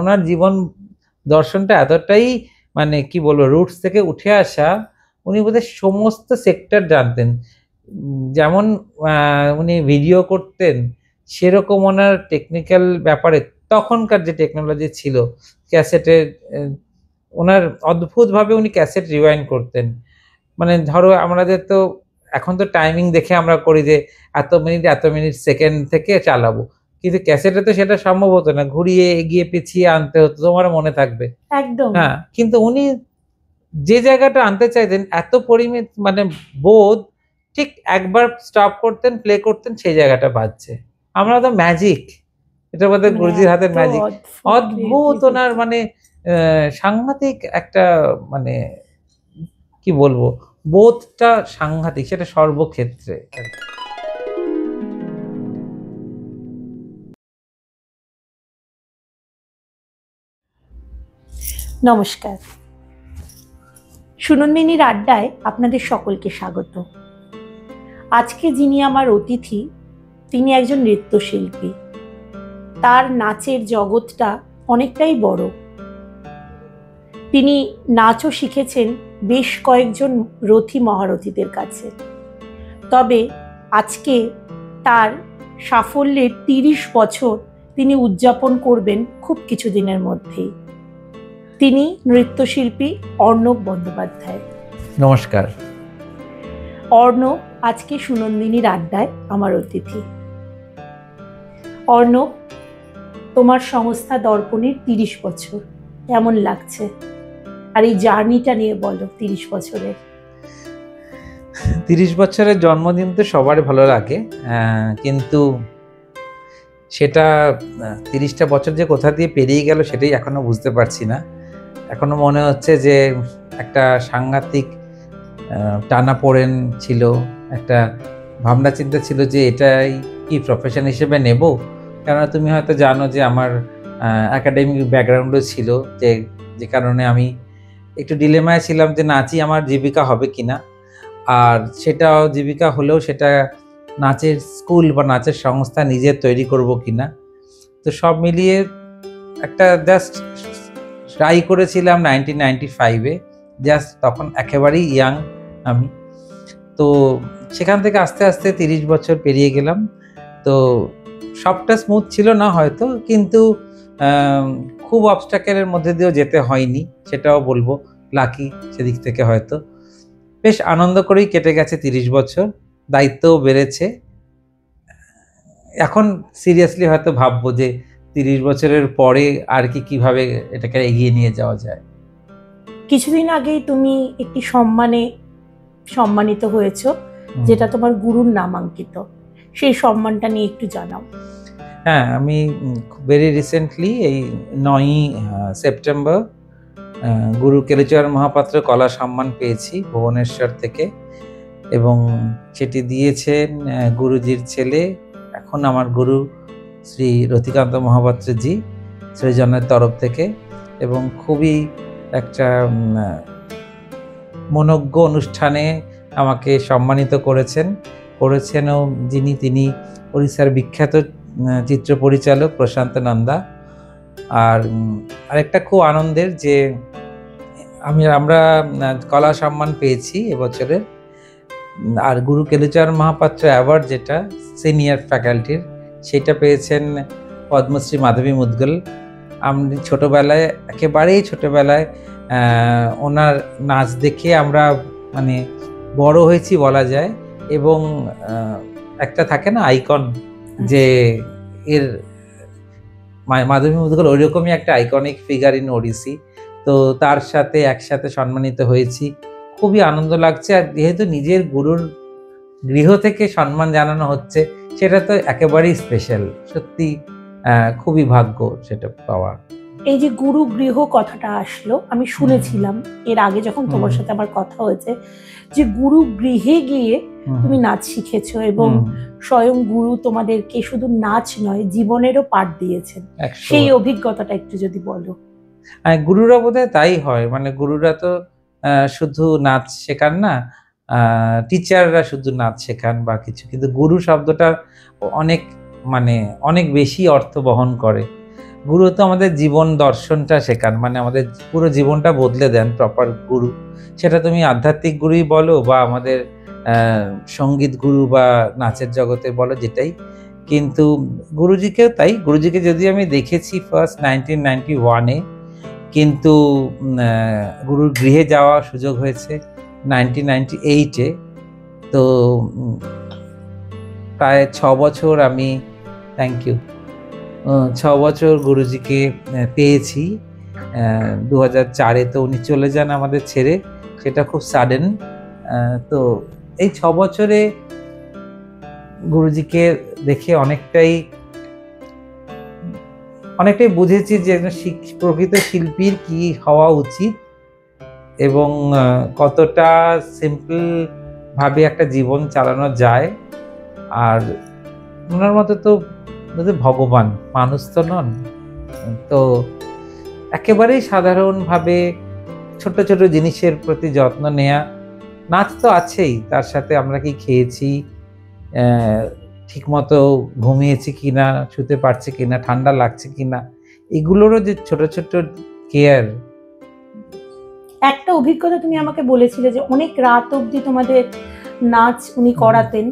ওনার জীবন দর্শনটা এতটাই মানে কি বলবো রুটস থেকে উঠে আসা, উনি বোধহয় সমস্ত সেক্টর জানতেন। যেমন উনি ভিডিও করতেন, সেরকম ওনার টেকনিক্যাল ব্যাপারে তখনকার যে টেকনোলজি ছিল ক্যাসেটের, ওনার অদ্ভুতভাবে উনি ক্যাসেট রিওয়াইন্ড করতেন। মানে ধরো আমাদের তো এখন তো টাইমিং দেখে আমরা করি যে এত মিনিট সেকেন্ড থেকে চালাবো, কিন্তু ক্যাসেটে তো সেটা সম্ভব হতো না, ঘুরিয়ে এগিয়ে পিছিয়ে আনতে হতো, তোমার মনে থাকবে। একদম। হ্যাঁ, কিন্তু উনি যে জায়গাটা আনতে চাইতেন এত পরিমিত মানে বোধ, ঠিক একবার স্টপ করতেন, প্লে করতেন, সেই জায়গাটা বাজছে। আমরা তো ম্যাজিক, এটা বোধ হয় গুরুজির হাতের ম্যাজিক। অদ্ভুত ওনার মানে সাংঘাতিক একটা মানে কি বলবো, বোধটা সাংঘাতিক, সেটা সর্বক্ষেত্রে। নমস্কার, সুনন্দিনীর আড্ডায় আপনাদের সকলকে স্বাগত। আজকে যিনি আমার অতিথি, তিনি একজন নৃত্যশিল্পী। তার নাচের জগৎটা অনেকটাই বড়। তিনি নাচও শিখেছেন বেশ কয়েকজন রথী মহারথীদের কাছে। তবে আজকে তার সাফল্যের 30 বছর তিনি উদযাপন করবেন খুব কিছুদিনের মধ্যেই। তিনি নৃত্যশিল্পী অর্ণব বন্দ্যোপাধ্যায়। নমস্কার। অর্ণব আজকে সুনন্দিনীর আড্ডায় আমার অতিথি। অর্ণব, তোমার সংস্থা দর্পণের 30 বছর কেমন লাগছে? আর এই জার্নিটা নিয়ে বলো, 30 বছরের। 30 বছরের জন্মদিন তো সবার ভালো লাগে, কিন্তু সেটা 30টা বছর যে কোথা দিয়ে পেরিয়ে গেল সেটাই এখনো বুঝতে পারছি না। এখনো মনে হচ্ছে যে একটা সাংঘাতিক টানাপোড়েন ছিল, একটা ভাবনা চিন্তা ছিল যে এটাই কি প্রফেশন হিসেবে নেব। কেননা তুমি হয়তো জানো যে আমার একাডেমিক ব্যাকগ্রাউন্ডও ছিল, যে কারণে আমি একটু ডিলেমায় ছিলাম যে নাচই আমার জীবিকা হবে কিনা। আর সেটাও জীবিকা হলেও সেটা নাচের স্কুল বা নাচের সংস্থা নিজের তৈরি করব কিনা। তো সব মিলিয়ে একটা জাস্ট ট্রাই করেছিলাম 1995-এ, জাস্ট তখন একেবারেই ইয়াং আমি। তো সেখান থেকে আস্তে আস্তে 30 বছর পেরিয়ে গেলাম। তো সবটা স্মুথ ছিল না হয়তো, কিন্তু খুব অবস্ট্রাকেলের মধ্যে দিয়েও যেতে হয়নি, সেটাও বলবো লাকি সেদিক থেকে। হয়তো বেশ আনন্দ করেই কেটে গেছে 30 বছর, দায়িত্বও বেড়েছে। এখন সিরিয়াসলি হয়তো ভাববো যে 30 বছরের পরে আর কিভাবে এটাকে এগিয়ে নিয়ে যাওয়া যায়। কিছুদিন আগেই তুমি একটি সম্মানিত হয়েছো, যেটা তোমার গুরুর নামাঙ্কিত। সেই সম্মানটা নিয়ে একটু জানাও। হ্যাঁ, আমি ভেরি রিসেন্টলি এই 9ই সেপ্টেম্বর গুরু কেলুচরণ মহাপাত্র কলা সম্মান পেয়েছি ভুবনেশ্বর থেকে, এবং সেটি দিয়েছেন গুরুজির ছেলে, এখন আমার গুরু শ্রী রতিকান্ত মহাপাত্রজি, সৃজনের তরফ থেকে। এবং খুবই একটা মনোজ্ঞ অনুষ্ঠানে আমাকে সম্মানিত করেছেনও তিনি ওড়িশার বিখ্যাত চিত্র পরিচালক প্রশান্ত নন্দা। আর আরেকটা খুব আনন্দের যে আমরা কলা সম্মান পেয়েছি এবছরের। আর গুরু কেলুচরণ মহাপাত্র অ্যাওয়ার্ড, যেটা সিনিয়র ফ্যাকাল্টির, সেটা পেয়েছেন পদ্মশ্রী মাধবী মুদগল। আমি একেবারেই ছোটবেলায় ওনার নাচ দেখে আমরা মানে বড় হয়েছি বলা যায়। এবং একটা থাকে না আইকন, যে এর মাধবী মুদগল ওইরকমই একটা আইকনিক ফিগার ইন ওড়িশি। তো তার সাথে একসাথে সম্মানিত হয়েছি, খুবই আনন্দ লাগছে। আর যেহেতু নিজের গুরুর গৃহ থেকে সম্মান জানানো হচ্ছে, সেটা তো একেবারেই স্পেশাল। সত্যি খুবই ভাগ্য সেটা পাওয়া। এই যে গুরু গৃহ কথাটা আসলো, আমি শুনেছিলাম এর আগে যখন তোমার সাথে আমার কথা হয়েছে, যে গুরু গৃহে গিয়ে তুমি নাচ শিখেছো, এবং স্বয়ং গুরু তোমাদেরকে শুধু নাচ নয় জীবনেরও পাঠ দিয়েছেন। সেই অভিজ্ঞতাটা একটু যদি বলো। গুরুরা বোধহয় তাই হয়, মানে গুরুরা তো শুধু নাচ শেখান না, টিচাররা শুধু নাচ শেখান বা কিছু, কিন্তু গুরু শব্দটা অনেক বেশি অর্থ বহন করে। গুরু তো আমাদের জীবন দর্শনটা শেখান, মানে আমাদের পুরো জীবনটা বদলে দেন প্রপার গুরু। সেটা তুমি আধ্যাত্মিক গুরুই বলো বা আমাদের সঙ্গীত গুরু বা নাচের জগতে বলো, যেটাই। কিন্তু গুরুজিকেও তাই, গুরুজিকে যদি আমি দেখেছি ফার্স্ট 1991-এ, কিন্তু গুরুর গৃহে যাওয়ার সুযোগ হয়েছে 1998-এ। তো প্রায় 6 বছর আমি, থ্যাংক ইউ, 6 বছর গুরুজিকে পেয়েছি। 2004-এ তো উনি চলে যান আমাদের ছেড়ে, সেটা খুব সাডেন। তো এই 6 বছরে গুরুজিকে দেখে অনেকটাই বুঝেছি যে প্রকৃত শিল্পীর কি হওয়া উচিত এবং কতটা সিম্পল ভাবে একটা জীবন চালানো যায়। আর ওনার মতো তো ভগবান, মানুষ তো নন। তো একেবারেই সাধারণভাবে ছোট ছোট জিনিসের প্রতি যত্ন নেয়া, নাচ তো আছেই, তার সাথে আমরা কি খেয়েছি, ঠিকমতো ঘুমিয়েছি কিনা, শুতে পারছি কিনা, ঠান্ডা লাগছে কিনা, এগুলোরও যে ছোট ছোট কেয়ার। একটা অভিজ্ঞতা তুমি আমাকে বলেছিলে যে অনেক রাত অবধি তোমাদের নাচ উনি করাতেন,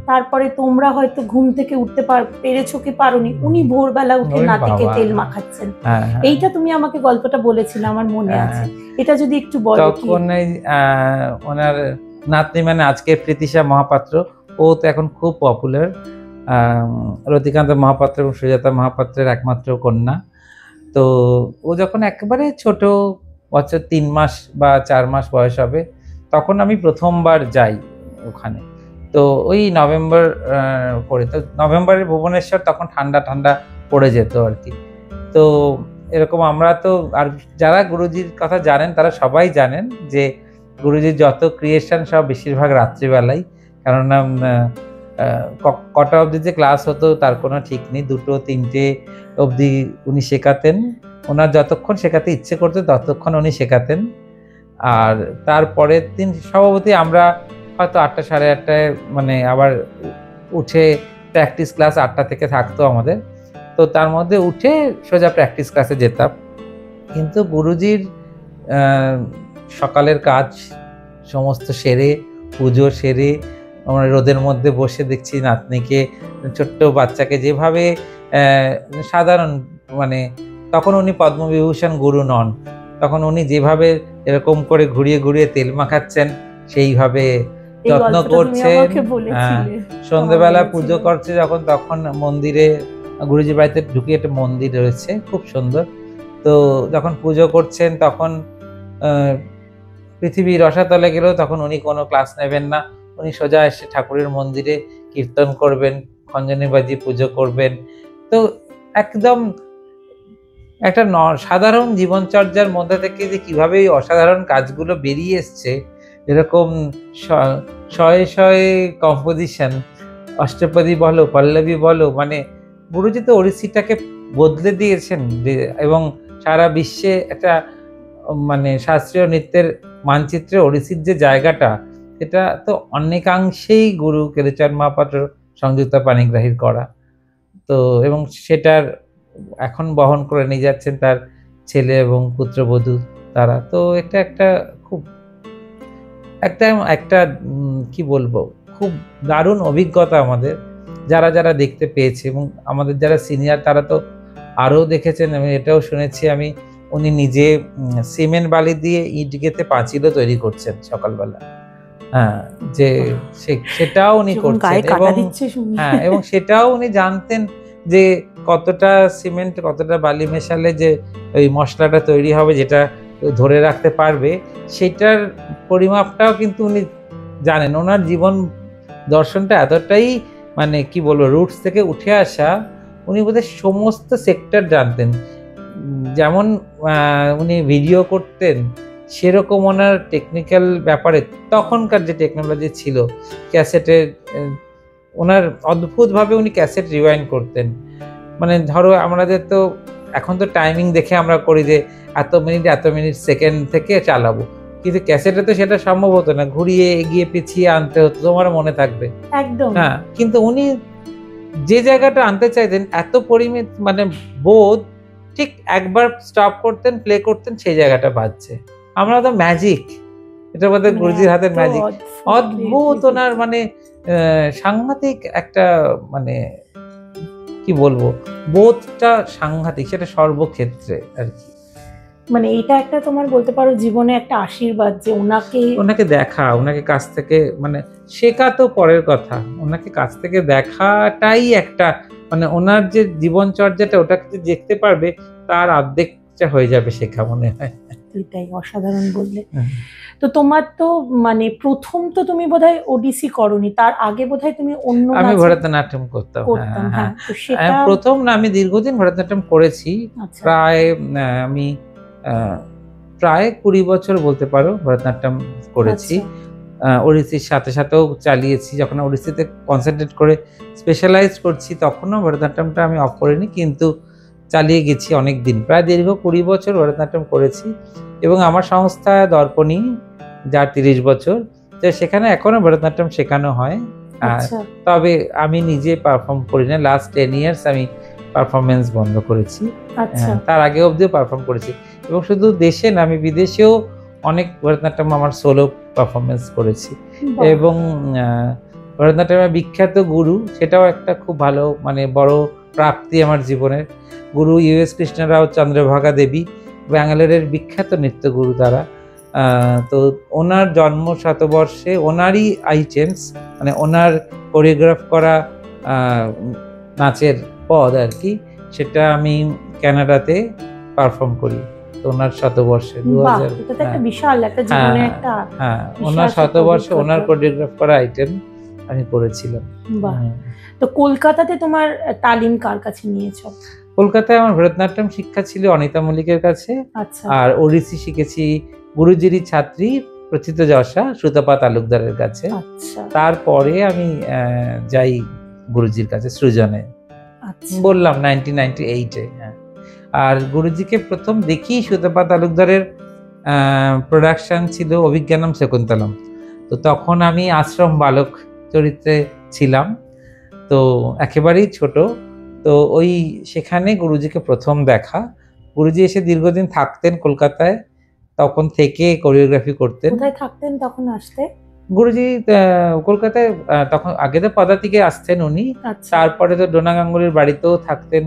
তারপরে তোমরা হয়তো ঘুম থেকে উঠতে পেরেছো কি পারোনি, উনি ভোরবেলা উঠে নাতিকে তেল মাখাচ্ছেন। এইটা তুমি আমাকে গল্পটা বলেছিলে, আমার মনে আছে। এটা যদি একটু বলো। তখন ওনার নাতনি, মানে আজকে প্রীতিশা মহাপাত্র, ও তো এখন খুব পপুলার, রতিকান্ত মহাপাত্র এবং সুজাতা মহাপাত্রের একমাত্র কন্যা। তো ও যখন একেবারে ছোট, বছর 3 মাস বা 4 মাস বয়স হবে, তখন আমি প্রথমবার যাই ওখানে। তো ওই নভেম্বর পরে, তো নভেম্বরের ভুবনেশ্বর তখন ঠান্ডা ঠান্ডা পড়ে যেত আর কি। তো এরকম আমরা তো, আর যারা গুরুজির কথা জানেন তারা সবাই জানেন যে গুরুজির যত ক্রিয়েশন সব বেশিরভাগ রাত্রিবেলাই, কেননা কটা অবধি যে ক্লাস হতো তার কোনো ঠিক নেই, 2-3টে অবধি উনি শেখাতেন। ওনার যতক্ষণ শেখাতে ইচ্ছে করতো ততক্ষণ উনি শেখাতেন। আর তারপরের দিন স্বভাবতই আমরা হয়তো 8টা, 8:30টায় মানে আবার উঠে প্র্যাকটিস ক্লাস 8টা থেকে থাকতো আমাদের, তো তার মধ্যে উঠে সোজা প্র্যাকটিস ক্লাসে যেতাম। কিন্তু গুরুজির সকালের কাজ সমস্ত সেরে, পুজো সেরে, আমরা রোদের মধ্যে বসে দেখছি নাতনিকে, ছোট্ট বাচ্চাকে যেভাবে সাধারণ, মানে তখন উনি পদ্মবিভূষণ গুরু নন, তখন উনি যেভাবে এরকম করে ঘুরিয়ে ঘুরিয়ে তেল মাখাচ্ছেন, সেইভাবে যত্ন করছেন। সন্ধ্যেবেলা পুজো করছে যখন, তখন মন্দিরে, গুরুজির বাড়িতে ঢুকে একটা মন্দির রয়েছে খুব সুন্দর, তো যখন পুজো করছেন তখন পৃথিবী রসাতলে গেলেও তখন উনি কোনো ক্লাস নেবেন না, উনি সোজা এসে ঠাকুরের মন্দিরে কীর্তন করবেন, খঞ্জনি বাজি পুজো করবেন। তো একদম একটা সাধারণ জীবনচর্যার মধ্যে থেকে যে কিভাবে এই অসাধারণ কাজগুলো বেরিয়ে এসছে, এরকম শয়ে শয়ে কম্পোজিশন, অষ্টপদী বলো, পল্লবী বলো, মানে গুরুজি তো ওড়িশিটাকে বদলে দিয়েছেন এবং সারা বিশ্বে একটা মানে শাস্ত্রীয় নৃত্যের মানচিত্রে ওড়িশির যে জায়গাটা, সেটা তো অনেকাংশেই গুরু কেলুচরণ মহাপাত্র, সংযুক্তা পাণিগ্রাহীর করা। তো এবং সেটার এখন বহন করে নিয়ে যাচ্ছেন তার ছেলে এবং পুত্রবধূ তারা। তো এটা একটা খুব একটা কি বলবো, খুব দারুণ অভিজ্ঞতা আমাদের, যারা যারা দেখতে পেয়েছে, এবং আমাদের যারা সিনিয়র তারা তো আরও দেখেছেন। আমি এটাও শুনেছি, আমি উনি নিজে সিমেন্ট বালি দিয়ে ইট গেঁথে পাঁচিলও তৈরি করছেন সকালবেলা, হ্যাঁ, যে সেটাও উনি করছেন, এবং হ্যাঁ, এবং সেটাও উনি জানতেন যে কতটা সিমেন্ট, কতটা বালি মেশালে যে ওই মশলাটা তৈরি হবে, যেটা ধরে রাখতে পারবে, সেটার পরিমাপটাও কিন্তু উনি জানেন। ওনার জীবন দর্শনটা এতটাই, মানে কি বলবো, রুটস থেকে উঠে আসা, উনি বোধহয় সমস্ত সেক্টর জানতেন। যেমন উনি ভিডিও করতেন, সেরকম ওনার টেকনিক্যাল ব্যাপারে তখনকার যে টেকনোলজি ছিল, ক্যাসেটের, ওনার অদ্ভুতভাবে উনি ক্যাসেট রিওয়াইন্ড করতেন। মানে ধরো আমাদের তো এখন তো টাইমিং দেখে আমরা করি যে এত মিনিট সেকেন্ড থেকে চালাবো, কিন্তু ক্যাসেটে তো সেটা সম্ভব হতো না, ঘুরিয়ে এগিয়ে পিছিয়ে আনতে হতো, তোমার মনে থাকবে একদম। হ্যাঁ, কিন্তু উনি যে জায়গাটা আনতে চাইতেন, এত পরিমিত মানে বোধ, ঠিক একবার স্টপ করতেন, প্লে করতেন, সেই জায়গাটা বাজছে। আমরা তো ম্যাজিক, এটা বোধহয় গুরুজির হাতের ম্যাজিক। অদ্ভুত ওনার মানে সাংঘাতিক একটা মানে কি বলবো, বোধটা সাংঘাতিক, সেটা সর্বক্ষেত্রে আর কি। মানে এটা একটা তোমার বলতে পারো জীবনে একটা আশীর্বাদ যে ওনাকে দেখা, ওনাকে কাছ থেকে মানে শেখা তো পরের কথা, ওনাকে কাছ থেকে দেখাটাই একটা মানে ওনার যে জীবনচর্যাটা ওটাকে যে দেখতে পারবে তার অর্ধেকটা হয়ে যাবে শেখা মনে হয়। এটাই অসাধারণ বললে। তো তোমার তো মানে প্রথম তো তুমি বোধহয় ওডিসি করনি, তার আগে বোধহয় তুমি অন্য আমি ভরতনাট্যম করতাম। হ্যাঁ, তো সেটা প্রথম না, আমি দীর্ঘদিন ভরতনাট্যম করেছি। প্রায় আমি প্রায় 20 বছর বলতে পারো ভরতনাট্যম করেছি। ওড়িশির সাথে সাথেও চালিয়েছি, যখন ওড়িশিতে কনসেন্ট্রেট করে স্পেশালাইজ করছি তখনও ভরতনাট্যমটা আমি অফ করিনি, কিন্তু চালিয়ে গেছি অনেক দিন, প্রায় দীর্ঘ 20 বছর ভরতনাট্যম করেছি। এবং আমার সংস্থা দর্পণী, যার 30 বছর, তো সেখানে এখনো ভরতনাট্যম শেখানো হয়। তবে আমি নিজে পারফর্ম করি না, লাস্ট 10 ইয়ার্স আমি পারফরমেন্স বন্ধ করেছি। তার আগে অবধিও পারফর্ম করেছি, এবং শুধু দেশে না, আমি বিদেশেও অনেক ভরতনাট্যম আমার সোলো পারফরমেন্স করেছি। এবং ভরতনাট্যমের বিখ্যাত গুরু, সেটাও একটা খুব ভালো মানে বড় প্রাপ্তি আমার জীবনের। গুরু US কৃষ্ণরাও চন্দ্রভাগা দেবী, ব্যাঙ্গালোরের বিখ্যাত নৃত্যগুরু তারা। তো ওনার জন্ম শতবর্ষে ওনারই আইটেমস মানে ওনার কোরিওগ্রাফ করা নাচের পদ আর কি, সেটা আমি কানাডাতে পারফর্ম করি। তো ওনার শতবর্ষে 2000, ওনার শতবর্ষে ওনার কোরিওগ্রাফ করা আইটেম আমি করেছিলাম। তো কলকাতাতে তোমার তালিম কার কাছে নিয়েছো? কলকাতায় আমার ভরতনাট্যম শিক্ষা ছিল অনিতা মল্লিকের কাছে। আর ওড়িশি শিখেছি গুরুজিরই ছাত্রী প্রথিত যশা সুতপা তালুকদারের কাছে। তারপরে আমি যাই গুরুজির কাছে সৃজনে, বললাম 1998-এ। আর গুরুজিকে প্রথম দেখি সুতপা তালুকদারের প্রোডাকশন ছিল অভিজ্ঞানম শকুন্তলম। তো তখন আমি আশ্রম বালক চরিত্রে ছিলাম, তো একেবারেই ছোট। তো ওই সেখানে গুরুজিকে প্রথম দেখা। গুরুজি এসে দীর্ঘদিন থাকতেন কলকাতায়, তখন থেকে কোরিওগ্রাফি করতেন। কোথায় থাকতেন তখন আসতে? গুরুজি কলকাতায় তখন আগে তো পদাতিকে আসতেন উনি, তারপরে তো ডোনা গাঙ্গুলির বাড়িতেও থাকতেন,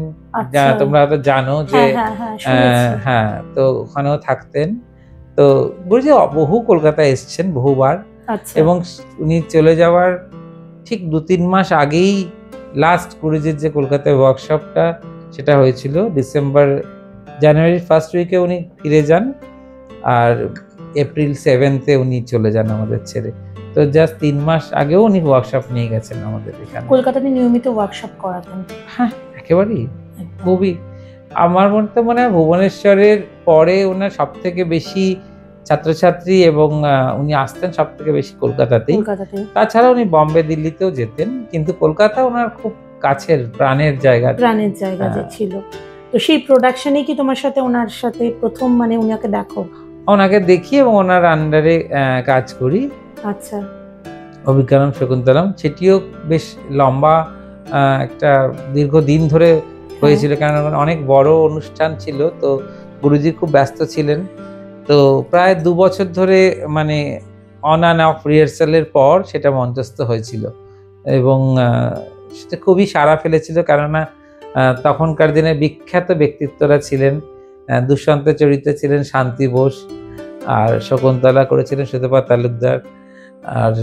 তোমরা হয়তো জানো যে হ্যাঁ, তো ওখানেও থাকতেন। তো গুরুজি বহু কলকাতায় এসছেন বহুবার, এবং উনি চলে যাওয়ার ঠিক 2-3 মাস আগেই লাস্ট গুরুজির যে কলকাতায় ওয়ার্কশপটা সেটা হয়েছিল জানুয়ারির ফার্স্ট উইকে উনি ফিরে যান, আর এপ্রিল 7-এ উনি চলে যান আমাদের ছেড়ে। তো জাস্ট 3 মাস আগেও উনি ওয়ার্কশপ নিয়ে গেছেন আমাদের এখানে। কলকাতাতে নিয়মিত ওয়ার্কশপ করাতেন? হ্যাঁ, একেবারেই। খুবই, আমার মনে হয় ভুবনেশ্বরের পরে ওনার সব থেকে বেশি ছাত্রছাত্রী, এবং উনি আসতেন সব থেকে বেশি কলকাতাতেই। তাছাড়া উনি বম্বে দিল্লিতেও যেতেন, কিন্তু কলকাতা ওনার খুব কাছের প্রাণের জায়গা যে ছিল। তো সেই প্রোডাকশনে কি তোমার সাথে ওনার সাথে প্রথম মানে ওনাকে দেখো? ওনাকে দেখি এবং ওনার আন্ডারে কাজ করি। অভিজ্ঞানম শকুন্তলম, সেটিও বেশ লম্বা একটা দীর্ঘদিন ধরে হয়েছিল, কারণ অনেক বড় অনুষ্ঠান ছিল। তো গুরুজি খুব ব্যস্ত ছিলেন, তো প্রায় 2 বছর ধরে মানে অন অ্যান্ড অফ রিহার্সালের পর সেটা মঞ্চস্থ হয়েছিল, এবং সেটা খুবই সাড়া ফেলেছিল। কেননা তখনকার দিনে বিখ্যাত ব্যক্তিত্বরা ছিলেন, দুষ্যন্ত চরিত্রে ছিলেন শান্তি বোস, আর শকুন্তলা করেছিলেন সুতপা তালুকদার, আর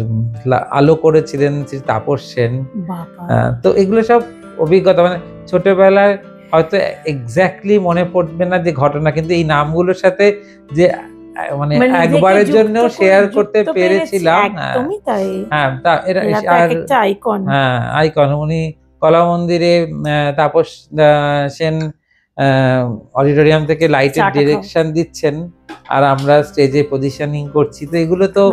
আলো করেছিলেন শ্রী তাপস সেন। তো এগুলো সব অভিজ্ঞতা, মানে ছোটবেলায় হয়তো এক্স্যাক্টলি মনে পড়বে না যে ঘটনা, কিন্তু এই নামগুলোর সাথে যে মানে একবারের জন্য শেয়ার করতে পেরেছিলাম। আইকন। উনি কলা মন্দিরে তাপস সেন অডিটোরিয়াম থেকে লাইটের ডিরেকশন দিচ্ছেন, আর আমরা স্টেজে পজিশনিং করছি। তো এগুলো তো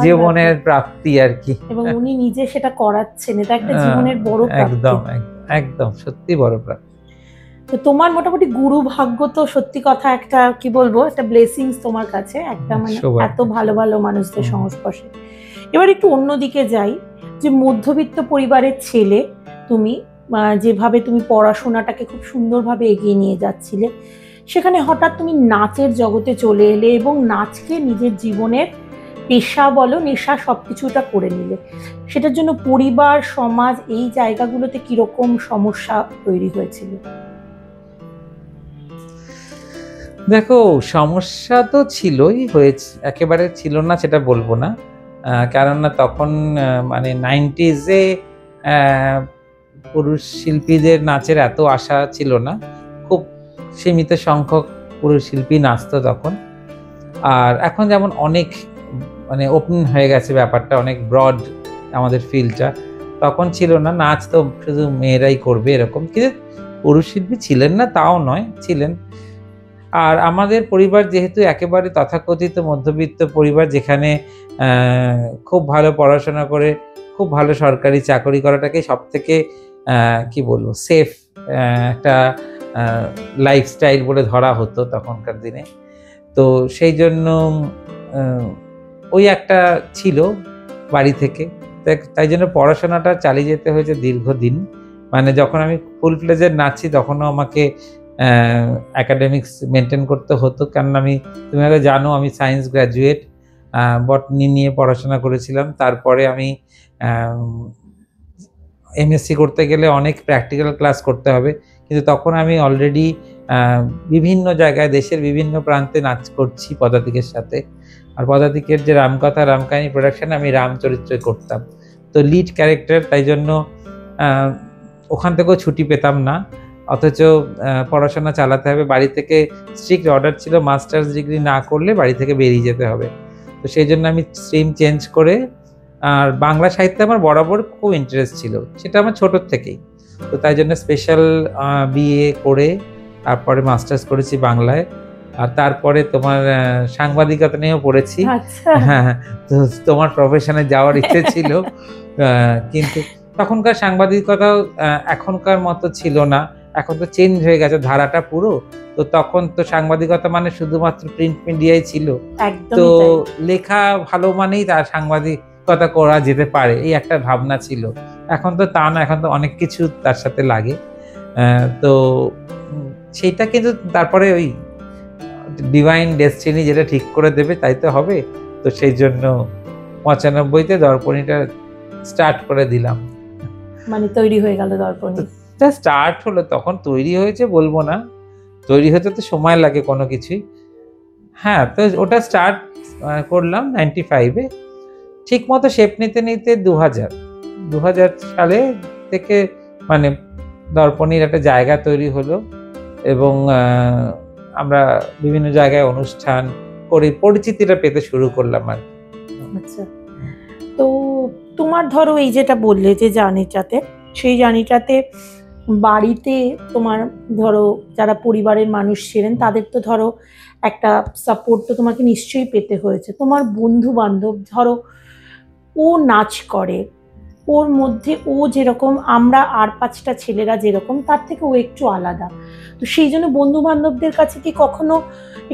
জীবনের প্রাপ্তি আর কি, এবং উনি নিজে সেটা করাচ্ছেন, এটা একটা জীবনের বড় প্রাপ্তি। একদম সত্যি বড় প্রাপ্তি। তো তোমার মোটামুটি গুরু ভাগ্য তো সত্যি কথা একটা কি বলবো, একটা ব্লেসিংস তোমার কাছে, একটা মানে এত ভালো ভালো মানুষদের সংস্পর্শে। এবার একটু অন্যদিকে যাই, যে মধ্যবিত্ত পরিবারের ছেলে তুমি, যেভাবে তুমি পড়াশোনাটাকে খুব সুন্দরভাবে এগিয়ে নিয়ে যাচ্ছিলে, সেখানে হঠাৎ তুমি নাচের জগতে চলে এলে এবং নাচকে নিজের জীবনের পেশা বলো নেশা সবকিছুটা করে নিলে। সেটার জন্য পরিবার, সমাজ, এই জায়গাগুলোতে কিরকম সমস্যা তৈরি হয়েছিল? দেখো, সমস্যা তো ছিলই, হয়েছে, একেবারে ছিল না সেটা বলবো না। কেননা তখন মানে 90s-এ পুরুষ শিল্পীদের নাচের এত আশা ছিল না, খুব সীমিত সংখ্যক পুরুষ শিল্পী নাচতো তখন। আর এখন যেমন অনেক মানে ওপেন হয়ে গেছে ব্যাপারটা, অনেক ব্রড আমাদের ফিল্ডটা, তখন ছিল না, নাচ তো শুধু মেয়েরাই করবে এরকম। কিন্তু পুরুষ শিল্পী ছিলেন না তাও নয়, ছিলেন। আর আমাদের পরিবার যেহেতু একেবারে তথাকথিত মধ্যবিত্ত পরিবার, যেখানে খুব ভালো পড়াশোনা করে খুব ভালো সরকারি চাকরি করাটাকে সব থেকে কি বলবো সেফ একটা লাইফস্টাইল বলে ধরা হতো তখনকার দিনে। তো সেই জন্য ওই একটা ছিল বাড়ি থেকে, তাই জন্য পড়াশোনাটা চালিয়ে যেতে হয়েছে দীর্ঘদিন। মানে যখন আমি ফুল ফ্লেজের নাচছি তখনও আমাকে অ্যাকাডেমিক্স মেনটেন করতে হতো, কারণ তুমি হয়তো জানো আমি সায়েন্স গ্র্যাজুয়েট, বটনি নিয়ে পড়াশোনা করেছিলাম। তারপরে আমি এমএসসি করতে গেলে অনেক প্র্যাকটিক্যাল ক্লাস করতে হবে, কিন্তু তখন আমি অলরেডি বিভিন্ন জায়গায় দেশের বিভিন্ন প্রান্তে নাচ করছি পদাতিকের সাথে। আর পদাতিকের যে রামকথা রামকাহিনী প্রোডাকশন, আমি রামচরিত্রে করতাম, তো লিড ক্যারেক্টার, তাই জন্য ওখান থেকেও ছুটি পেতাম না। অথচ পড়াশোনা চালাতে হবে, বাড়ি থেকে স্ট্রিক্ট অর্ডার ছিল মাস্টার্স ডিগ্রি না করলে বাড়ি থেকে বেরিয়ে যেতে হবে। তো সেই জন্য আমি স্ট্রিম চেঞ্জ করে, আর বাংলা সাহিত্যে আমার বরাবর খুব ইন্টারেস্ট ছিল, সেটা আমার ছোটোর থেকেই। তো তাই জন্য স্পেশাল বিএ করে তারপরে মাস্টার্স করেছি বাংলায়। আর তারপরে তোমার সাংবাদিকতা নিয়েও পড়েছি। হ্যাঁ, তো তোমার প্রফেশনে যাওয়ার ইচ্ছে ছিল, কিন্তু তখনকার সাংবাদিকতাও এখনকার মতো ছিল না, এখন তো চেঞ্জ হয়ে গেছে ধারাটা পুরো। তো তখন তো সাংবাদিকতা মানে শুধুমাত্র প্রিন্ট মিডিয়াই ছিল, তো লেখা ভালো মানেই তার সাংবাদিকতা করা যেতে পারে, এই একটা ভাবনা ছিল। এখন তো তা না, এখন তো অনেক কিছু তার সাথে লাগে। তো সেইটা কিন্তু তারপরে ওই ডিভাইন ডেস্টিনি যেটা ঠিক করে দেবে তাই তো হবে। তো সেই জন্য 95-তে দর্পণীটা স্টার্ট করে দিলাম। মানে তৈরি হয়ে গেল দর্পণী, স্টার্ট হলো, তখন তৈরি হয়েছে বলবো না, তৈরি হতে তো সময় লাগে কোনো কিছুই। হ্যাঁ, তো ওটা স্টার্ট করলাম 95-এ, ঠিক মতো শেপ নিতে নিতে 2000 সালে থেকে মানে দর্পণীর একটা জায়গা তৈরি হলো, এবং আমরা বিভিন্ন জায়গায় অনুষ্ঠান করে পরিচিতিটা পেতে শুরু করলাম আর। আচ্ছা, তো তোমার ধরো এই যেটা বললে যে জার্নিটাতে, সেই জার্নিটাতে বাড়িতে তোমার ধরো যারা পরিবারের মানুষ ছিলেন তাদের তো ধরো একটা সাপোর্ট তো তোমাকে নিশ্চয়ই পেতে হয়েছে। তোমার বন্ধু বান্ধব ধরো ও নাচ করে, ওর মধ্যে ও যেরকম, আমরা আর 5টা ছেলেরা যেরকম, তার থেকে ও একটু আলাদা। তো সেই জন্য বন্ধু বান্ধবদের কাছে কি কখনো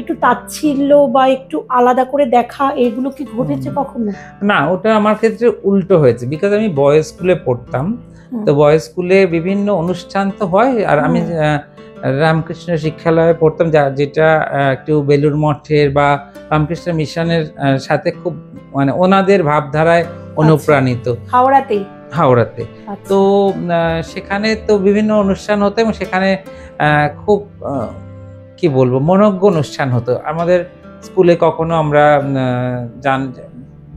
একটু তাচ্ছিল্য বা একটু আলাদা করে দেখা এগুলো কি ঘটেছে কখনো? না, ওটা আমার ক্ষেত্রে উল্টো হয়েছে, বিকজ আমি বয়েজ স্কুলে পড়তাম। তো বয়েজ স্কুলে বিভিন্ন অনুষ্ঠান তো হয়, আর আমি রামকৃষ্ণ শিক্ষালয়ে পড়তাম, যেটা একটু বেলুড় মঠের বা রামকৃষ্ণ মিশনের সাথে খুব মানে ওনাদের ভাবধারায় অনুপ্রাণিত। হাওড়াতে। তো সেখানে তো বিভিন্ন অনুষ্ঠান হতো, এবং সেখানে খুব কি বলবো মনোজ্ঞ অনুষ্ঠান হতো। আমাদের স্কুলে কখনো আমরা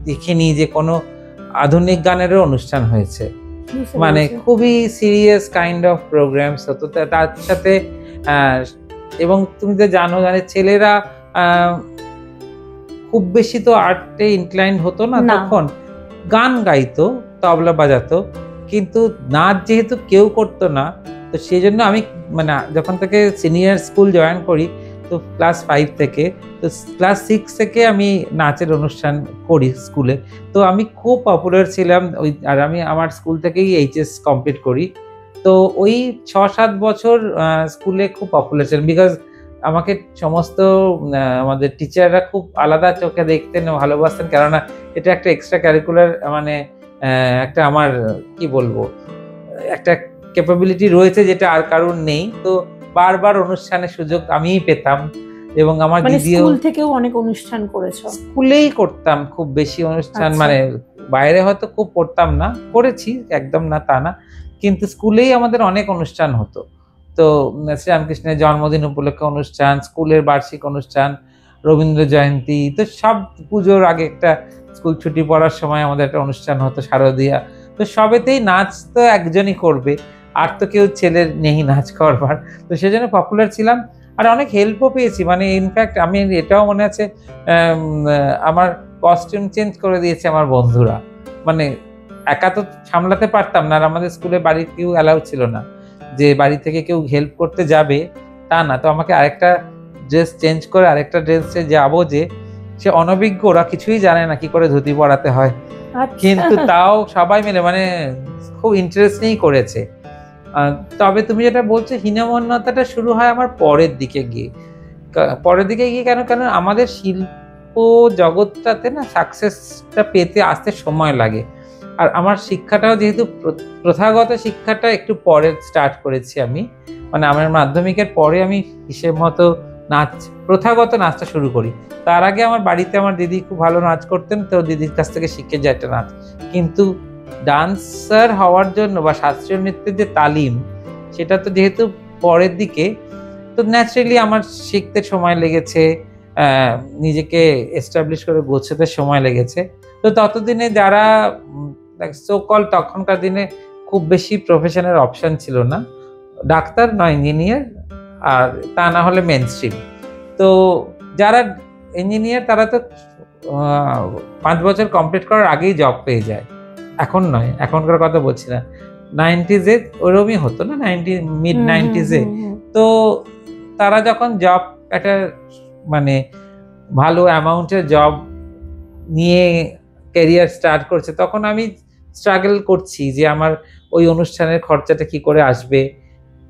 দেখিনি যে কোনো আধুনিক গানেরও অনুষ্ঠান হয়েছে, মানে খুবই সিরিয়াস কাইন্ড অফ প্রোগ্রামস হতো তার সাথে। এবং তুমি তো জানো, ছেলেরা খুব বেশি তো আর্টে ইনক্লাইন্ড হতো না, তখন গান গাইতো, তবলা বাজাতো, কিন্তু নাচ যেহেতু কেউ করতো না, তো সেই জন্য আমি মানে যখন থেকে সিনিয়র স্কুল জয়েন করি, তো ক্লাস 5 থেকে, তো ক্লাস 6 থেকে আমি নাচের অনুষ্ঠান করি স্কুলে। তো আমি খুব পপুলার ছিলাম ওই, আর আমি আমার স্কুল থেকেই এইচএস কমপ্লিট করি। তো ওই 6-7 বছর স্কুলে খুব পপুলার ছিলাম, বিকজ আমাকে সমস্ত আমাদের টিচাররা খুব আলাদা চোখে দেখতেন, ভালোবাসতেন, কেননা এটা একটা এক্সট্রা ক্যারিকুলার, মানে একটা আমার কি বলবো একটা ক্যাপাবিলিটি রয়েছে যেটা আর কারোর নেই। তো বারবার অনুষ্ঠানের সুযোগ আমিই পেতাম এবং আমার দিদিও স্কুল থেকেও অনেক অনুষ্ঠান করেছো? স্কুলেই করতাম খুব বেশি অনুষ্ঠান, মানে বাইরে হয়তো খুব করতাম না, করেছি একদম না তা না, কিন্তু স্কুলেই আমাদের অনেক অনুষ্ঠান হতো। তো শ্রীরামকৃষ্ণের জন্মদিন উপলক্ষে অনুষ্ঠান, স্কুলের বার্ষিক অনুষ্ঠান, রবীন্দ্র জয়ন্তী, তো সব পুজোর আগে একটা স্কুল ছুটি পড়ার সময় আমাদের একটা অনুষ্ঠান হতো শারদীয়া। তো সবেতেই নাচ তো একজনই করবে, আর তো কেউ ছেলের নেই নাচ করবার, তো সেজন্য পপুলার ছিলাম। আর অনেক হেল্পও পেয়েছি, মানে ইনফ্যাক্ট আমি এটাও মনে আছে আমার কস্টিউম চেঞ্জ করে দিয়েছে আমার বন্ধুরা, মানে একা তো সামলাতে পারতাম না, আর আমাদের স্কুলে বাড়ির কেউ অ্যালাউ ছিল না যে বাড়ি থেকে কেউ হেল্প করতে যাবে তা না, তো আমাকে আরেকটা ড্রেস চেঞ্জ করে আরেকটা ড্রেসে যাবো, যে সে অনভিজ্ঞ, ওরা কিছুই জানে না কি করে ধুতি পরাতে হয়, কিন্তু তাও সবাই মিলে মানে খুব ইন্টারেস্ট নিয়েই করেছে। তবে তুমি যেটা বলছো হীনমন্যতাটা শুরু হয় আমার পরের দিকে গিয়ে কেন আমাদের শিল্প জগৎটাতে না সাকসেসটা পেতে আসতে সময় লাগে। আর আমার শিক্ষাটাও যেহেতু প্রথাগত শিক্ষাটা একটু পরে স্টার্ট করেছি আমি, মানে আমার মাধ্যমিকের পরে আমি হিসেব মতো প্রথাগত নাচটা শুরু করি। তার আগে আমার বাড়িতে আমার দিদি খুব ভালো নাচ করতেন, তো দিদির কাছ থেকে শিখে যায় একটা নাচ, কিন্তু ডান্সার হওয়ার জন্য বা শাস্ত্রীয় নৃত্যের যে তালিম সেটা তো যেহেতু পরের দিকে, তো ন্যাচারালি আমার শিখতে সময় লেগেছে, নিজেকে এস্টাবলিশ করে গোছাতে সময় লেগেছে। তো ততদিনে যারা সোকল, তখনকার দিনে খুব বেশি প্রফেশনের অপশন ছিল না, ডাক্তার নয় ইঞ্জিনিয়ার, আর তা না হলে মেন স্ট্রিম। তো যারা ইঞ্জিনিয়ার তারা তো 5 বছর কমপ্লিট করার আগেই জব পেয়ে যায়, এখন নয়, এখনকার কথা বলছি না, 90s ওরকমই হতো না, মিড 90s। তো তারা যখন জব একটা মানে ভালো অ্যামাউন্টের জব নিয়ে ক্যারিয়ার স্টার্ট করছে, তখন আমি স্ট্রাগল করছি যে আমার ওই অনুষ্ঠানের খরচাটা কি করে আসবে,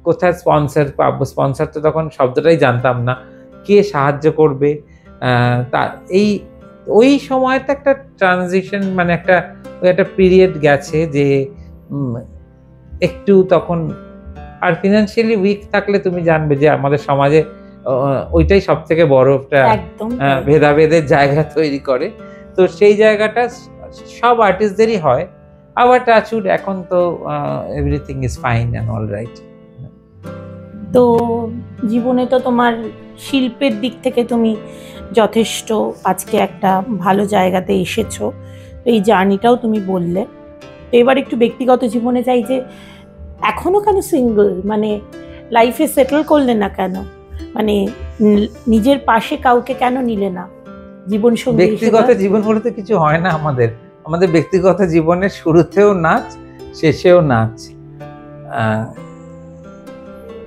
কোথায় স্পন্সর পাবো, স্পন্সর তো তখন শব্দটাই জানতাম না, কে সাহায্য করবে। তা ওই সময়টা একটা ট্রানজিশন, মানে একটা পিরিয়ড গেছে যে একটু তখন, আর ফিনান্সিয়ালি উইক থাকলে তুমি জানবে যে আমাদের সমাজে ওইটাই সব থেকে বড় একটা ভেদাভেদের জায়গা তৈরি করে। তো সেই জায়গাটা সব আর্টিস্টদেরই হয়, আবার টাচউড এখন তো everything is fine and all right. তো জীবনে তো তোমার শিল্পের দিক থেকে তুমি যথেষ্ট আজকে একটা ভালো জায়গাতে এসেছো, এই জার্নিটাও তুমি বললে। তো এবার একটু ব্যক্তিগত জীবনে যাই, যে এখনো কেন সিঙ্গল, মানে লাইফে সেটেল করলে না কেন, মানে নিজের পাশে কাউকে কেন নিলে না জীবন সঙ্গী? ব্যক্তিগত জীবন বলতে কিছু হয় না আমাদের ব্যক্তিগত জীবনের শুরুতেও নাচ, শেষেও নাচ।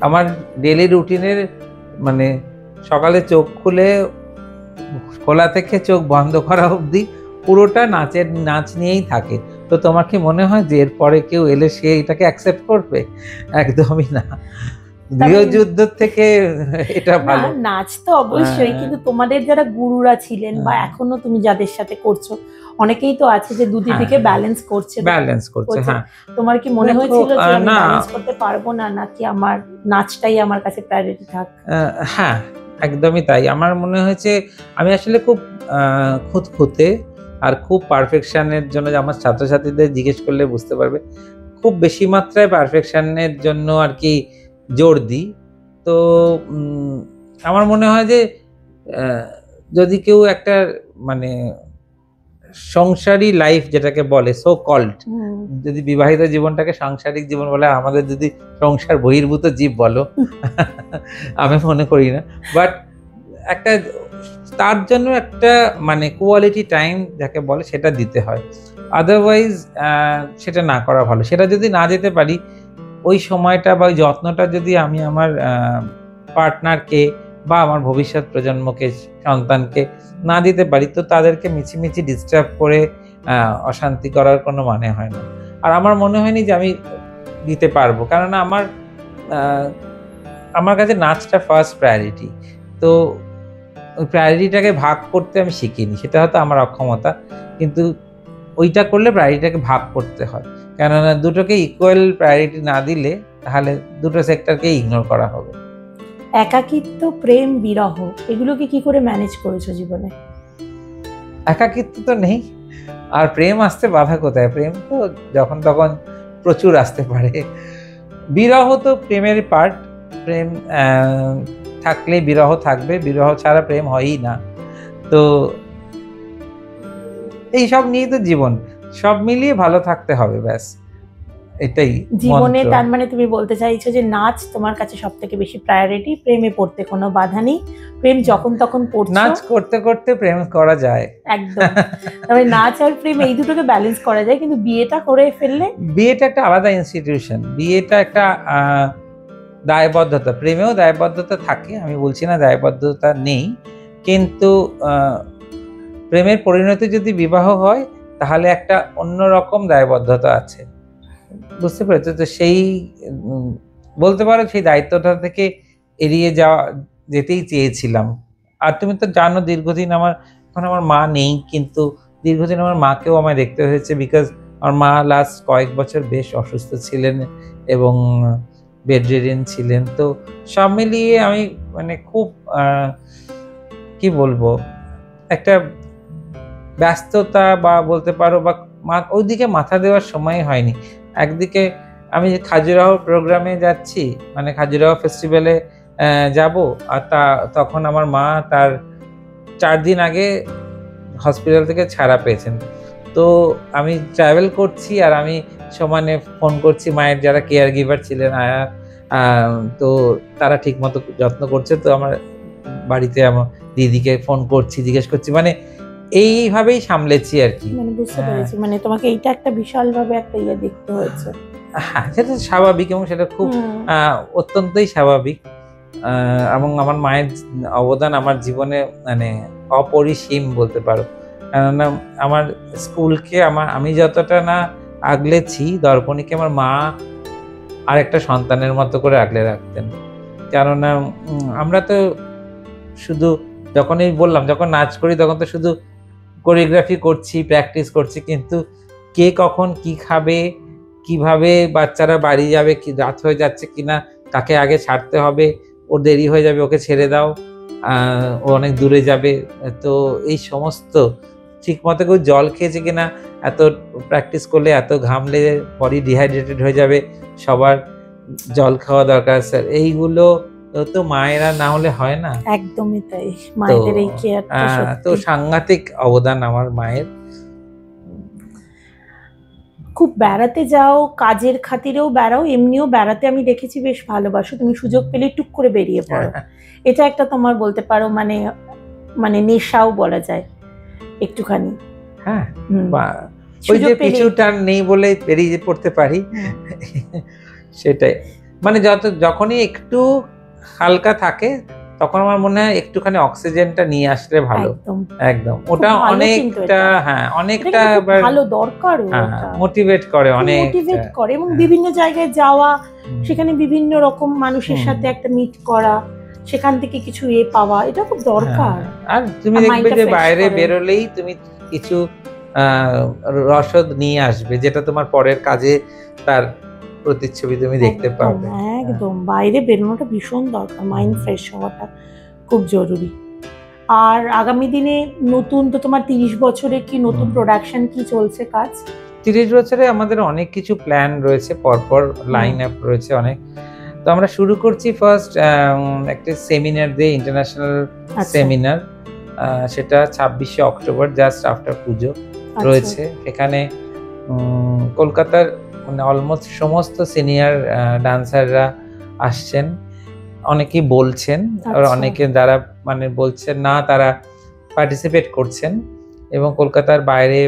আমার ডেইলি রুটিনের মানে সকালে চোখ খোলা থেকে চোখ বন্ধ করা অবধি পুরোটা নাচ নিয়েই থাকে। তো তোমার কি মনে হয় যে এরপরে কেউ এলে সে এটাকে অ্যাকসেপ্ট করবে? একদমই না। গৃহযুদ্ধ থেকে এটা ভালো। নাচ তো অবশ্যই, কিন্তু তোমাদের যারা গুরুরা ছিলেন বা এখনো তুমি যাদের সাথে করছো, অনেকেই তো আছে যে দুটি দিকে ব্যালেন্স করছে। হ্যাঁ, তোমার কি মনে হয়েছিল যে আমি ব্যালেন্স করতে পারবো না, নাকি আমার নাচটাই আমার কাছে প্রায়োরিটি থাক? হ্যাঁ, একদমই তাই। আমার মনে হয়েছে আমি আসলে খুব খুঁতখুঁতে আর খুব পারফেকশনের জন্য, আমার ছাত্রছাত্রীদের জিজ্ঞেস করলে বুঝতে পারবে, খুব বেশি মাত্রায় পারফেকশনের জন্য আর কি জোর দিই। তো আমার মনে হয় যে যদি কেউ একটা মানে সংসারী লাইফ যেটাকে বলে সো কল্ড, যদি বিবাহিত জীবনটাকে সাংসারিক জীবন বলে, আমাদের যদি সংসার বহির্ভূত জীব বলো, আমি মনে করি না, বাট একটা তার জন্য একটা মানে কোয়ালিটি টাইম যাকে বলে সেটা দিতে হয়, আদারওয়াইজ সেটা না করা ভালো। সেটা যদি না যেতে পারি, ওই সময়টা বা ওই যত্নটা যদি আমি আমার পার্টনারকে বা আমার ভবিষ্যৎ প্রজন্মকে, সন্তানকে না দিতে পারি, তো তাদেরকে মিছিমিছি ডিস্টার্ব করে অশান্তি করার কোনো মানে হয় না। আর আমার মনে হয়নি যে আমি দিতে পারবো, কারণ আমার কাছে নাচটা ফার্স্ট প্রায়োরিটি। তো ওই প্রায়োরিটিটাকে ভাগ করতে আমি শিখিনি, সেটা হয়তো আমার অক্ষমতা, কিন্তু ওইটা করলে প্রায়োরিটিটাকে ভাগ করতে হয়, কেননা দুটোকে ইকুয়াল প্রায়োরিটি না দিলে তাহলে দুটো সেক্টরকে ইগনোর করা হবে। একাকিত্ব, প্রেম, বিরহ, এগুলোকে কি করে ম্যানেজ করেছো জীবনে? একাকিত্ব তো নেই, আর প্রেম আসতে বাধা কোথায়? প্রেম তো যখন তখন প্রচুর আসতে পারে। বিরহ তো প্রেমের পার্ট, প্রেম থাকলে বিরহ থাকবে, বিরহ ছাড়া প্রেম হয়ই না। তো এই সব নিয়ে তো জীবন, সব মিলিয়ে ভালো থাকতে হবে, ব্যাস এটাই জীবনে। মন্ত্র। তার মানে তুমি বলতে চাইছো যে নাচ তোমার কাছে সব থেকে বেশি প্রায়োরিটি, প্রেমে পড়তে কোনো বাধা নেই, প্রেম যখন তখন পড়ছো। নাচ করতে করতে প্রেম করা যায়। একদম, তবে নাচ আর প্রেম এই দুটোকে ব্যালেন্স করা যায়, কিন্তু বিয়েটা করে ফেললে। বিয়েটা একটা আলাদা ইনস্টিটিউশন, বিয়েটা একটা দায়বদ্ধতা, প্রেমেও দায়বদ্ধতা থাকে, আমি বলছি না দায়বদ্ধতা নেই, কিন্তু প্রেমের পরিণতি যদি বিবাহ হয় তাহলে একটা অন্যরকম দায়বদ্ধতা আছে, বুঝতে পেরেছো? তো সেই বলতে পারো সেই দায়িত্বটা থেকে এড়িয়ে যেতেই চেয়েছিলাম। আর তুমি তো জানো দীর্ঘদিন এখন আমার মা নেই, কিন্তু দীর্ঘদিন আমার মাকেও আমায় দেখতে হয়েছে, বিকজ আমার মা লাস্ট কয়েক বছর বেশ অসুস্থ ছিলেন এবং বেডরিডেন ছিলেন। তো সব মিলিয়ে আমি মানে খুব কি বলবো, একটা ব্যস্ততা বা বলতে পারো, বা ওইদিকে মাথা দেওয়ার সময় হয়নি। একদিকে আমি খাজুরাহো প্রোগ্রামে যাচ্ছি, মানে খাজুরাহো ফেস্টিভ্যালে যাব, আর তখন আমার মা তার 4 দিন আগে হসপিটাল থেকে ছাড়া পেয়েছেন। তো আমি ট্রাভেল করছি আর আমি সমানে ফোন করছি মায়ের যারা কেয়ার গিভার ছিলেন, আয়া, তো তারা ঠিক মতো যত্ন করছে। তো আমার বাড়িতে আমার দিদিকে ফোন করছি, জিজ্ঞেস করছি, মানে এইভাবেই সামলেছি আর কি। মানে বুঝতে পেরেছি, মানে তোমাকে এইটা একটা বিশাল ভাবে একটা ইয়ে দেখতে হয়েছে। হ্যাঁ, সেটা স্বাভাবিক এবং সেটা খুব অত্যন্তই স্বাভাবিক। এবং আমার মায়ের অবদান আমার জীবনে মানে অপরিসীম বলতে পারো। কেননা আমার স্কুলকে আমি যতটা না আগলেছি, দর্পণীকে আমার মা আর একটা সন্তানের মতো করে আগলে রাখতেন। কেননা আমরা তো শুধু যখনই বললাম, যখন নাচ করি তখন তো শুধু কোরিওগ্রাফি করছি, প্র্যাকটিস করছি, কিন্তু কে কখন কি খাবে, কিভাবে বাচ্চারা বাড়ি যাবে, কি রাত হয়ে যাচ্ছে কিনা, কাকে আগে ছাড়তে হবে, ওর দেরি হয়ে যাবে ওকে ছেড়ে দাও, ও অনেক দূরে যাবে, তো এই সমস্ত ঠিক মতো কেউ জল খেয়েছে কিনা, এত প্র্যাকটিস করলে এত ঘামলে বডি ডিহাইড্রেটেড হয়ে যাবে, সবার জল খাওয়া দরকার স্যার, এইগুলো তো মায়েরা না হলে হয় না। একদমই তাই, মায়েদের এই কেয়ারটা তো সাংঘাতিক অবদান আমার মায়ের। খুব বেড়াতে যাও, কাজের খাতিরেও বেড়াও, এমনিও বেড়াতে আমি দেখেছি বেশ ভালোবাসো, তুমি সুযোগ পেলে টুক করে বেরিয়ে পড়ো। এটা একটা তোমার বলতে পারো মানে মানে নেশাও বলা যায় একটুখানি। হ্যাঁ, ওই যে পিছু টান নেই বলে বেরিয়ে পড়তে পারি, সেটাই। মানে যখনই একটু হালকা থাকে তখন আমার মনে হয় একটুখানি অক্সিজেনটা নিয়ে আসলে ভালো। একদম ওটা অনেকটা, হ্যাঁ অনেকটা ভালো দরকার, মোটিভেট করে, অনেক মোটিভেট করে, এবং বিভিন্ন জায়গায় যাওয়া, সেখানে বিভিন্ন রকম মানুষের সাথে একটা মিট করা, সেখান থেকে কিছু পাওয়া, এটা খুব দরকার। আর তুমি দেখবে যে বাইরে বেরোলেই তুমি কিছু রসদ নিয়ে আসবে, যেটা তোমার পরের কাজে তার প্রতিচ্ছবি তুমি দেখতে পাবে। একদম বাইরে বেরোনোটা ভীষণ দরকার, মাইন্ড ফ্রেশ হওয়াটা খুব জরুরি। আর আগামী দিনে নতুন তো তোমার 30 বছরে কি নতুন প্রোডাকশন কি চলছে কাজ? 30 বছরে আমাদের অনেক কিছু প্ল্যান রয়েছে, পরপর লাইন আপ রয়েছে অনেক। তো আমরা শুরু করছি ফার্স্ট একটা সেমিনার দিয়ে, ইন্টারন্যাশনাল সেমিনার, সেটা 26শে অক্টোবর, জাস্ট আফটার পুজো রয়েছে। এখানে কলকাতার মানে অলমোস্ট সমস্ত সিনিয়র ডান্সাররা আসছেন, অনেকেই বলছেন, আর অনেকে যারা মানে বলছেন না তারা পার্টিসিপেট করছেন, এবং কলকাতার বাইরে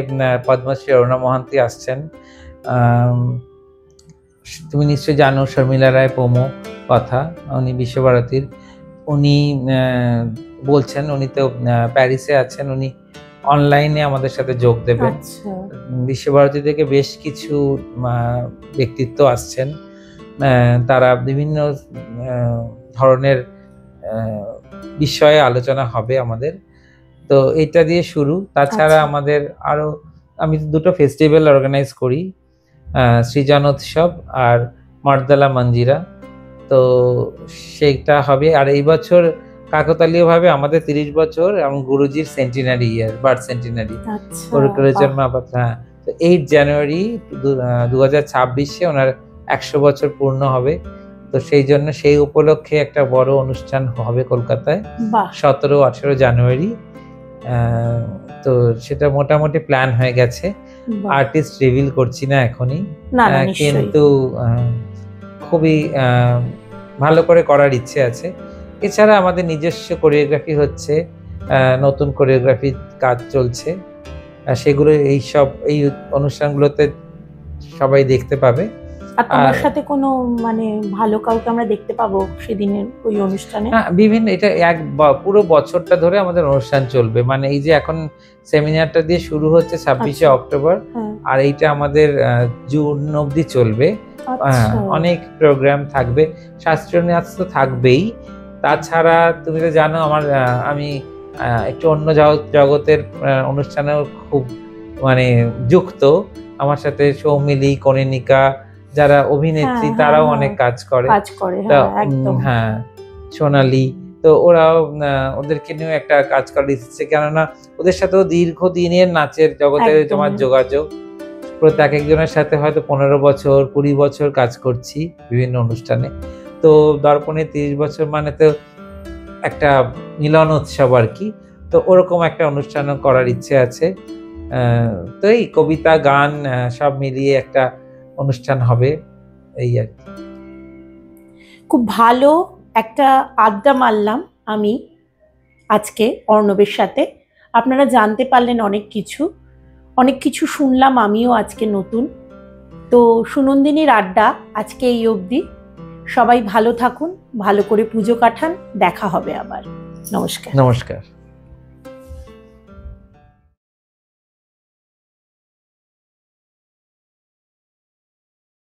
পদ্মশ্রী অরুণা মহান্তি আসছেন। তুমি নিশ্চয়ই জানো শর্মিলা রায় পোমো কথা, উনি বিশ্বভারতীর, উনি বলছেন, উনি তো প্যারিসে আছেন, উনি অনলাইনে আমাদের সাথে যোগ দেবেন। বিশ্বভারতী থেকে বেশ কিছু ব্যক্তিত্ব আসছেন, তারা বিভিন্ন ধরনের বিষয়ে আলোচনা হবে আমাদের। তো এটা দিয়ে শুরু। তাছাড়া আমাদের আমি 2টো ফেস্টিভ্যাল অর্গানাইজ করি, সৃজন উৎসব আর মর্দালা মঞ্জিরা। তো সেইটা হবে। আর এই বছর কাকতালীয়ভাবে আমাদের 30 বছর এবং গুরুজির সেন্টিনারি ইয়ার, বার্থ সেন্টিনারি, গুরুকুলের মাপাত্রা। তো 8 জানুয়ারি 2026-এ ওনার 100 বছর পূর্ণ হবে। তো সেই জন্য সেই উপলক্ষে একটা বড় অনুষ্ঠান হবে কলকাতায় 17-18 জানুয়ারি। তো সেটা মোটামুটি প্ল্যান হয়ে গেছে। আর্টিস্ট রিভিল করছি না এখনই, কিন্তু খুবই ভালো করে করার ইচ্ছে আছে। এছাড়া আমাদের নিজস্ব কোরিওগ্রাফি হচ্ছে, নতুন কোরিওগ্রাফির কাজ চলছে, সেগুলো এই অনুষ্ঠানগুলোতে সবাই দেখতে পাবে। আর তোমার সাথে কোনো মানে ভালো কাউকে আমরা দেখতে পাবো সেদিনের ওই অনুষ্ঠানে? বিভিন্ন, এটা পুরো বছরটা ধরে আমাদের অনুষ্ঠান চলবে। মানে এই যে এখন সেমিনারটা দিয়ে শুরু হচ্ছে 26শে অক্টোবর, আর এইটা আমাদের জুন অবধি চলবে। অনেক প্রোগ্রাম থাকবে, শাস্ত্রীয় নাচ তো থাকবেই। তাছাড়া তুমি তো জানো আমি একটু অন্য জগতের অনুষ্ঠানেও খুব মানে যুক্ত। আমার সাথে সৌমিলি, কনিনিকা যারা অভিনেত্রী, তারাও অনেক কাজ করে। হ্যাঁ, সোনালি, তো ওরাও ওদেরকে নিয়েও একটা কাজ করার ইচ্ছে, কেননা ওদের সাথেও দীর্ঘদিনের নাচের জগতে তোমার যোগাযোগ। প্রত্যেক একজনের সাথে হয়তো 15 বছর 20 বছর কাজ করছি বিভিন্ন অনুষ্ঠানে। তো দর্পণে 30 বছর মানে তো একটা মিলন উৎসব আর কি। তো ওরকম একটা অনুষ্ঠানও করার ইচ্ছে আছে। তো এই কবিতা, গান সব মিলিয়ে একটা অনুষ্ঠান হবে, এই আর কি। খুব ভালো একটা আড্ডা মারলাম আমি আজকে অর্ণবের সাথে। আপনারা জানতে পারলেন অনেক কিছু শুনলাম আমিও আজকে নতুন। তো সুনন্দিনীর আড্ডা আজকে এই অবধি। সবাই ভালো থাকুন, ভালো করে পুজো কাটান, দেখা হবে আবার। নমস্কার। নমস্কার।